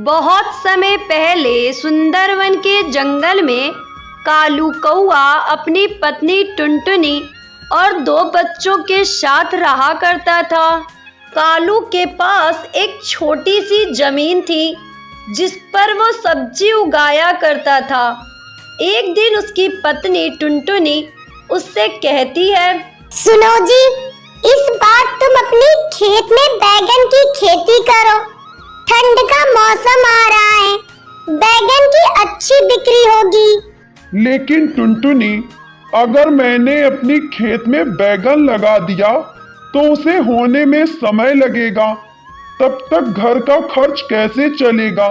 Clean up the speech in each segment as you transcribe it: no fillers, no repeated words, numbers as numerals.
बहुत समय पहले सुंदरवन के जंगल में कालू कौआ अपनी पत्नी टुनटुनी और 2 बच्चों के साथ रहा करता था। कालू के पास एक छोटी सी जमीन थी जिस पर वो सब्जी उगाया करता था। एक दिन उसकी पत्नी टुनटुनी उससे कहती है, सुनो जी, इस बार तुम अपनी खेत में बैगन की खेती करो। ठंड का मौसम आ रहा है, बैगन की अच्छी बिक्री होगी। लेकिन टुनटुनी, अगर मैंने अपनी खेत में बैगन लगा दिया तो उसे होने में समय लगेगा, तब तक घर का खर्च कैसे चलेगा।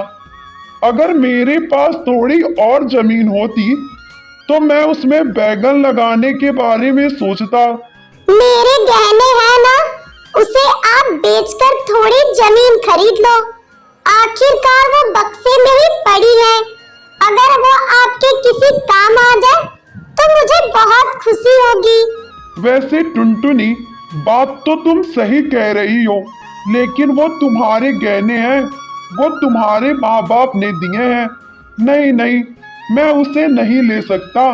अगर मेरे पास थोड़ी और जमीन होती तो मैं उसमें बैगन लगाने के बारे में सोचता। मेरे गहने हैं ना, उसे आप बेचकर थोड़ी जमीन खरीद लो। आखिरकार वो बक्से में ही पड़ी है। अगर वो आपके किसी काम आ जाए तो मुझे बहुत खुशी होगी। वैसे टुनटुनी, बात तो तुम सही कह रही हो, लेकिन वो तुम्हारे गहने हैं, वो तुम्हारे माँ बाप ने दिए हैं। नहीं नहीं, मैं उसे नहीं ले सकता।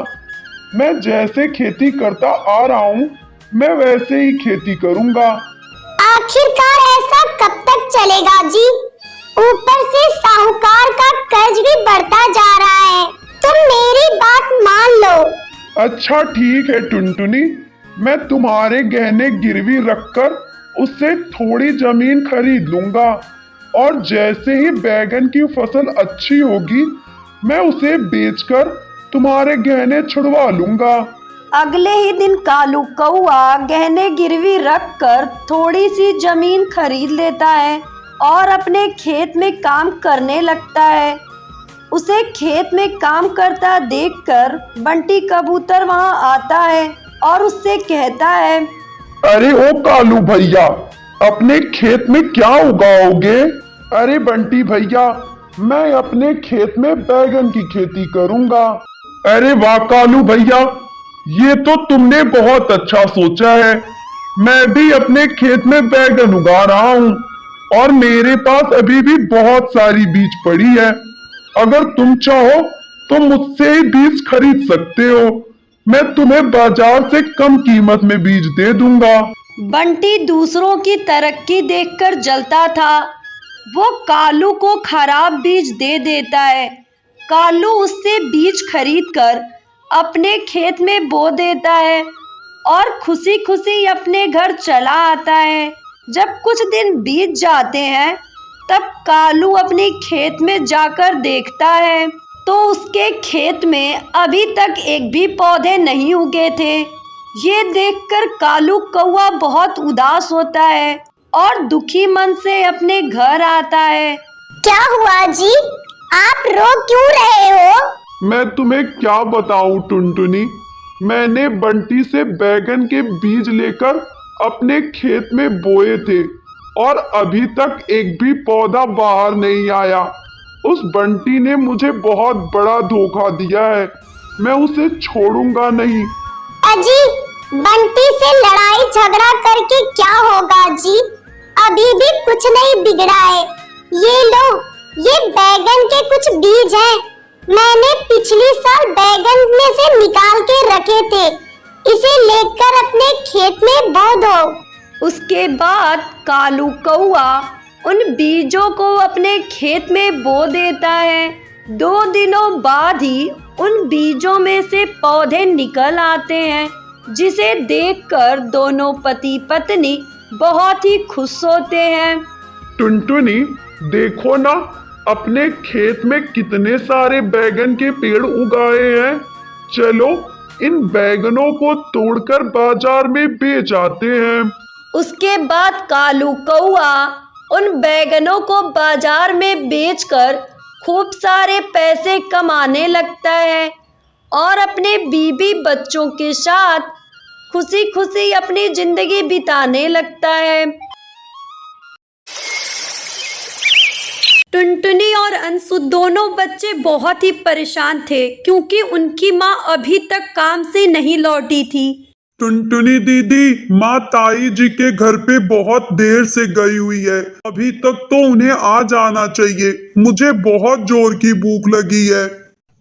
मैं जैसे खेती करता आ रहा हूँ मैं वैसे ही खेती करूँगा। आखिरकार ऐसा कब तक चलेगा जी? ऊपर से साहूकार का कर्ज भी बढ़ता जा रहा है। तुम मेरी बात मान लो। अच्छा ठीक है टुनटुनी, मैं तुम्हारे गहने गिरवी रखकर उससे थोड़ी जमीन खरीद लूंगा और जैसे ही बैगन की फसल अच्छी होगी मैं उसे बेचकर तुम्हारे गहने छुड़वा लूंगा। अगले ही दिन कालू कौआ गहने गिरवी रखकर थोड़ी सी जमीन खरीद लेता है और अपने खेत में काम करने लगता है। उसे खेत में काम करता देखकर बंटी कबूतर वहां आता है और उससे कहता है, अरे ओ कालू भैया, अपने खेत में क्या उगाओगे? अरे बंटी भैया, मैं अपने खेत में बैगन की खेती करूंगा। अरे वाह कालू भैया, ये तो तुमने बहुत अच्छा सोचा है। मैं भी अपने खेत में बैगन उगा रहा हूँ और मेरे पास अभी भी बहुत सारी बीज पड़ी है। अगर तुम चाहो तो मुझसे ही बीज खरीद सकते हो। मैं तुम्हें बाजार से कम कीमत में बीज दे दूंगा। बंटी दूसरों की तरक्की देखकर जलता था। वो कालू को खराब बीज दे देता है। कालू उससे बीज खरीदकर अपने खेत में बो देता है और खुशी खुशी अपने घर चला आता है। जब कुछ दिन बीत जाते हैं तब कालू अपने खेत में जाकर देखता है तो उसके खेत में अभी तक एक भी पौधे नहीं उगे थे। ये देखकर कालू कौआ बहुत उदास होता है और दुखी मन से अपने घर आता है। क्या हुआ जी? आप रो क्यों रहे हो? मैं तुम्हें क्या बताऊं टुनटुनी, मैंने बंटी से बैगन के बीज लेकर अपने खेत में बोए थे और अभी तक एक भी पौधा बाहर नहीं आया। उस बंटी ने मुझे बहुत बड़ा धोखा दिया है। मैं उसे छोड़ूंगा नहीं। अजी, बंटी से लड़ाई झगड़ा करके क्या होगा जी? अभी भी कुछ नहीं बिगड़ा है। ये लो, ये बैगन के कुछ बीज हैं। मैंने पिछली साल बैगन में से निकाल के रखे थे। इसे लेकर अपने खेत में बो दो। उसके बाद कालू कौआ उन बीजों को अपने खेत में बो देता है। 2 दिनों बाद ही उन बीजों में से पौधे निकल आते हैं, जिसे देखकर दोनों पति पत्नी बहुत ही खुश होते हैं। टुनटुनी, देखो ना, अपने खेत में कितने सारे बैगन के पेड़ उगाए हैं। चलो इन बैगनों को तोड़कर बाजार में बेच आते हैं। उसके बाद कालू कौआ उन बैगनों को बाजार में बेचकर खूब सारे पैसे कमाने लगता है और अपने बीबी बच्चों के साथ खुशी खुशी अपनी जिंदगी बिताने लगता है। टुनटुनी और अंशु दोनों बच्चे बहुत ही परेशान थे क्योंकि उनकी माँ अभी तक काम से नहीं लौटी थी। टुनटुनी दीदी, माँ ताई जी के घर पे बहुत देर से गई हुई है। अभी तक तो उन्हें आ जाना चाहिए। मुझे बहुत जोर की भूख लगी है।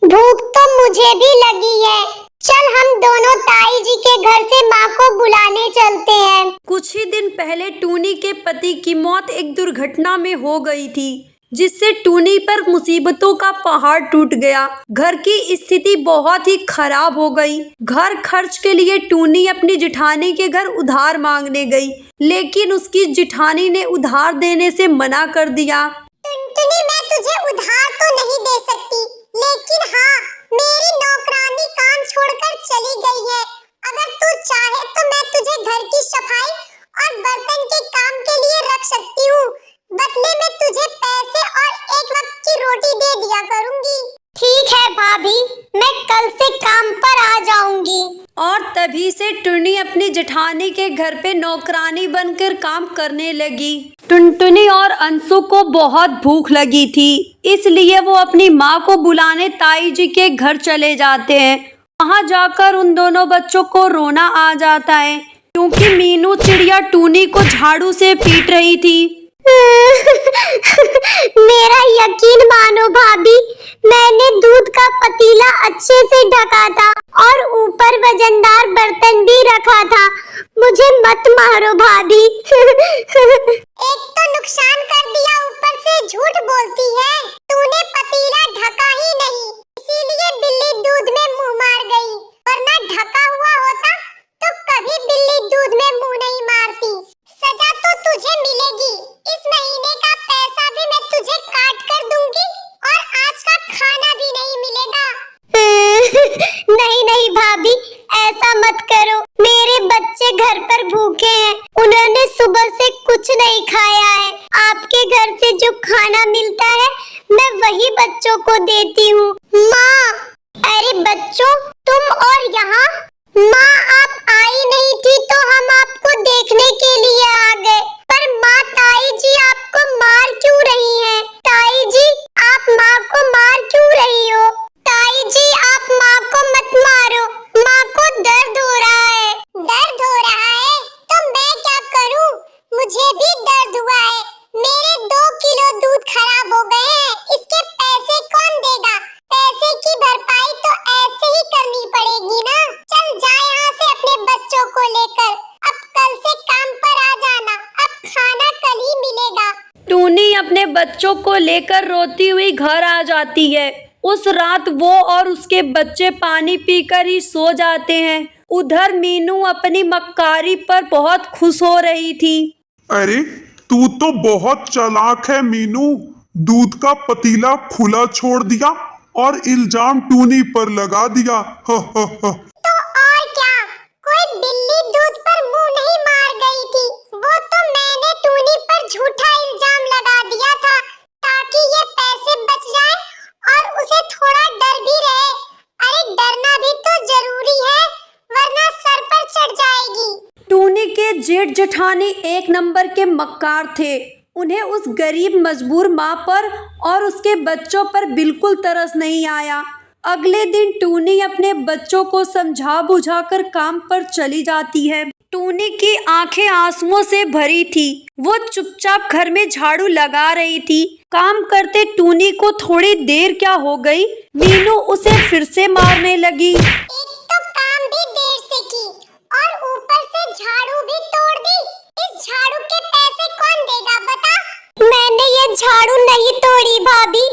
भूख तो मुझे भी लगी है। चल हम दोनों ताई जी के घर से माँ को बुलाने चलते हैं। कुछ ही दिन पहले टूनी के पति की मौत एक दुर्घटना में हो गई थी, जिससे टूनी पर मुसीबतों का पहाड़ टूट गया। घर की स्थिति बहुत ही खराब हो गई। घर खर्च के लिए टूनी अपनी जिठानी के घर उधार मांगने गई, लेकिन उसकी जिठानी ने उधार देने से मना कर दिया। टुनटुनी, मैं तुझे उधार तो नहीं दे सकती, लेकिन हाँ, मेरी नौकरानी काम छोड़कर चली गई है। अगर तू चाहे तो मैं तुझे घर की सफाई और बर्तन के काम के लिए रख सकती हूँ। बदले में तुझे पैसे और एक वक्त की रोटी दे दिया करूँगी। ठीक है भाभी, मैं कल से काम पर आ जाऊंगी। और तभी से टुनी अपनी जेठानी के घर पे नौकरानी बनकर काम करने लगी। टुनटुनी और अंशु को बहुत भूख लगी थी, इसलिए वो अपनी माँ को बुलाने ताई जी के घर चले जाते हैं। वहाँ जाकर उन दोनों बच्चों को रोना आ जाता है, क्योंकि मीनू चिड़िया टूनी को झाड़ू से पीट रही थी। मेरा यकीन मानो भाभी, मैंने दूध का पतीला अच्छे से ढका था और ऊपर वजनदार बर्तन भी रखा था। मुझे मत मारो भाभी। एक तो नुकसान कर दिया, ऊपर से झूठ बोलती है। तूने पतीला ढका ही नहीं, इसीलिए बिल्ली दूध में मुंह मार गई। वरना ढका हुआ होता तो कभी बिल्ली दूध में मुंह नहीं मारती। सजा तो तुझे मिलेगी। इस महीने का पैसा भी मैं तुझे काट कर दूंगी और आज का खाना भी नहीं मिलेगा। नहीं नहीं भाभी, ऐसा मत करो। मेरे बच्चे घर पर भूखे हैं, उन्होंने सुबह से कुछ नहीं खाया है। आपके घर से जो खाना मिलता है मैं वही बच्चों को देती हूँ। माँ! अरे बच्चों, तुम और यहाँ? माँ, आप आई नहीं थी तो हम आपको देखने के लिए आ गए। पर माँ, ताई जी आपको मार क्यों रही हैं? ताई जी, आप माँ को मार क्यों रही हो? ताई जी, आप माँ को मत मारो, माँ को दर्द हो रहा है। दर्द हो रहा है तो मैं क्या करूँ? मुझे भी दर्द हुआ है। मेरे 2 किलो दूध खराब हो गए हैं, इसके पैसे कौन देगा? पैसे की भरपाई तो ऐसे ही करनी पड़ेगी ना। चल जा यहाँ से अपने बच्चों को लेकर। अब कल से काम पर आ जाना, अब खाना कल ही मिलेगा। टूनी अपने बच्चों को लेकर रोती हुई घर आ जाती है। उस रात वो और उसके बच्चे पानी पीकर ही सो जाते हैं। उधर मीनू अपनी मक्कारी पर बहुत खुश हो रही थी। अरे, तू तो बहुत चालाक है मीनू। दूध का पतीला खुला छोड़ दिया और इल्जाम टूनी पर लगा दिया। तो और क्या, कोई बिल्ली दूध पर मुंह नहीं मार गई थी। वो तो मैंने टूनी पर झूठा इल्जाम लगा दिया था, ताकि ये पैसे बच जाए और उसे थोड़ा डर भी रहे। अरे डरना भी तो जरूरी है, वरना सर पर चढ़ जाएगी। टूनी के जेठ जेठानी एक नंबर के मक्कार थे। उन्हें उस गरीब मजबूर माँ पर और उसके बच्चों पर बिल्कुल तरस नहीं आया। अगले दिन टूनी अपने बच्चों को समझा बुझाकर काम पर चली जाती है। टूनी की आंखें आंसुओं से भरी थी। वो चुपचाप घर में झाड़ू लगा रही थी। काम करते टूनी को थोड़ी देर क्या हो गई, मीनू उसे फिर से मारने लगी। एक तो काम भी देर से की और ऊपर से झाड़ू भी तोड़ दी। इस झाड़ू के पैसे कौन देगा बता? मैंने ये झाड़ू नहीं तोड़ी भाभी,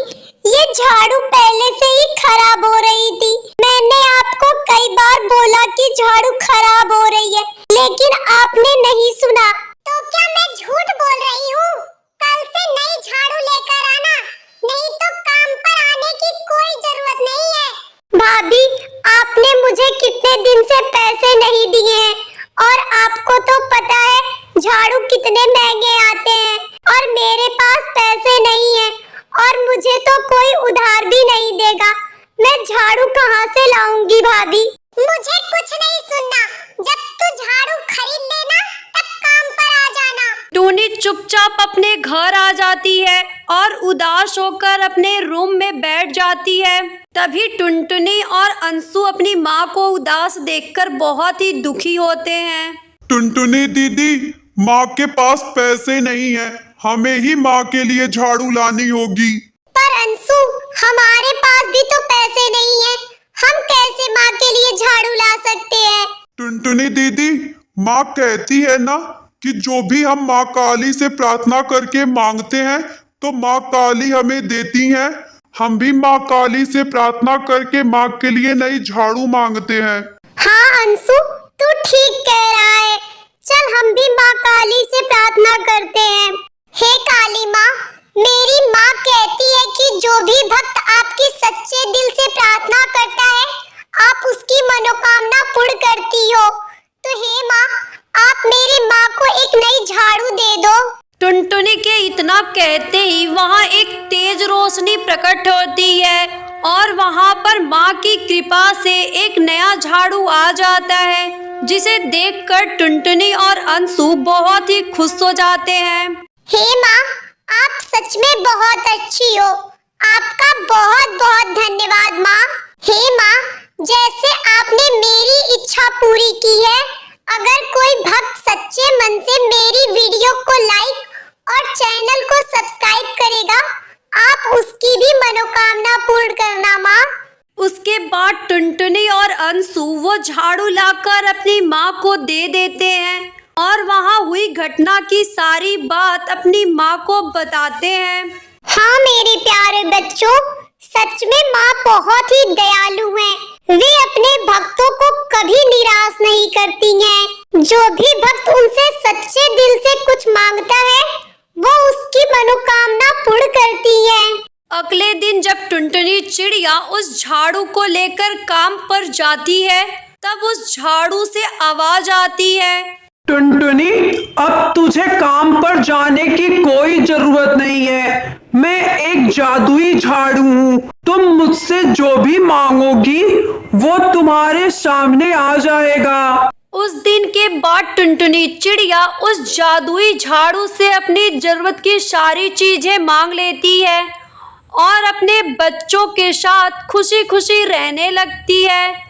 ये झाड़ू पहले से ही खराब हो रही थी। मैंने आपको कई बार बोला कि झाड़ू खराब हो रही है, लेकिन आपने नहीं सुना। तो क्या मैं झूठ बोल रही हूँ? कल से नई झाड़ू लेकर आना, नहीं तो काम पर आने की कोई जरूरत नहीं है। भाभी, आपने मुझे कितने दिन से पैसे नहीं दिए हैं और आपको तो पता है झाड़ू कितने महंगे आते हैं और मेरे पास पैसे नहीं है और मुझे तो कोई उधार भी नहीं देगा। मैं झाड़ू कहाँ से लाऊंगी भाभी? मुझे कुछ नहीं सुनना। जब तू झाड़ू खरीद लेना तब काम पर आ जाना। टूनी चुपचाप अपने घर आ जाती है और उदास होकर अपने रूम में बैठ जाती है। तभी टुनटुनी और अंशु अपनी माँ को उदास देखकर बहुत ही दुखी होते हैं। टुनटुनी दीदी, माँ के पास पैसे नहीं है, हमें ही माँ के लिए झाड़ू लानी होगी। पर अंशु, हमारे पास भी तो पैसे नहीं है, हम कैसे माँ के लिए झाड़ू ला सकते हैं? टुनटुनी दीदी, माँ कहती है ना कि जो भी हम माँ काली से प्रार्थना करके मांगते हैं तो माँ काली हमें देती हैं। हम भी माँ काली से प्रार्थना करके माँ के लिए नई झाड़ू मांगते हैं। हाँ अंशु, तू ठीक कह रहा है। चल हम भी माँ काली से प्रार्थना करते हैं। हे काली माँ, मेरी माँ कहती है कि जो भी भक्त आपकी सच्चे दिल से प्रार्थना करता है, आप उसकी मनोकामना पूर्ण करती हो। तो हे माँ, आप मेरी माँ को एक नई झाड़ू दे दो। टुनटुनी के इतना कहते ही वहाँ एक तेज रोशनी प्रकट होती है और वहाँ पर माँ की कृपा से एक नया झाड़ू आ जाता है, जिसे देखकर टुनटुनी और अंशु बहुत ही खुश हो जाते हैं। हे माँ, आप सच में बहुत अच्छी हो। आपका बहुत बहुत धन्यवाद माँ। हे माँ, जैसे आपने मेरी इच्छा पूरी की है, अगर कोई भक्त सच्चे मन से मेरी वीडियो को लाइक और चैनल को सब्सक्राइब करेगा, आप उसकी भी मनोकामना पूर्ण करना माँ। उसके बाद टुनटुनी और अंशु वो झाड़ू लाकर अपनी माँ को दे देते हैं और वहाँ हुई घटना की सारी बात अपनी माँ को बताते हैं। हाँ मेरे प्यारे बच्चों, सच में माँ बहुत ही दयालु हैं। वे अपने भक्तों को कभी निराश नहीं करती हैं। जो भी भक्त उनसे सच्चे दिल से कुछ मांगता है, वो उसकी मनोकामना पूर्ण करती है। अगले दिन जब टुनटुनी चिड़िया उस झाड़ू को लेकर काम पर जाती है, तब उस झाड़ू से आवाज आती है, टुनटुनी, अब तुझे काम पर जाने की कोई जरूरत नहीं है। मैं एक जादुई झाड़ू हूँ। तुम मुझसे जो भी मांगोगी वो तुम्हारे सामने आ जाएगा। उस दिन के बाद टुनटुनी चिड़िया उस जादुई झाड़ू से अपनी जरूरत की सारी चीजें मांग लेती है और अपने बच्चों के साथ खुशी खुशी रहने लगती है।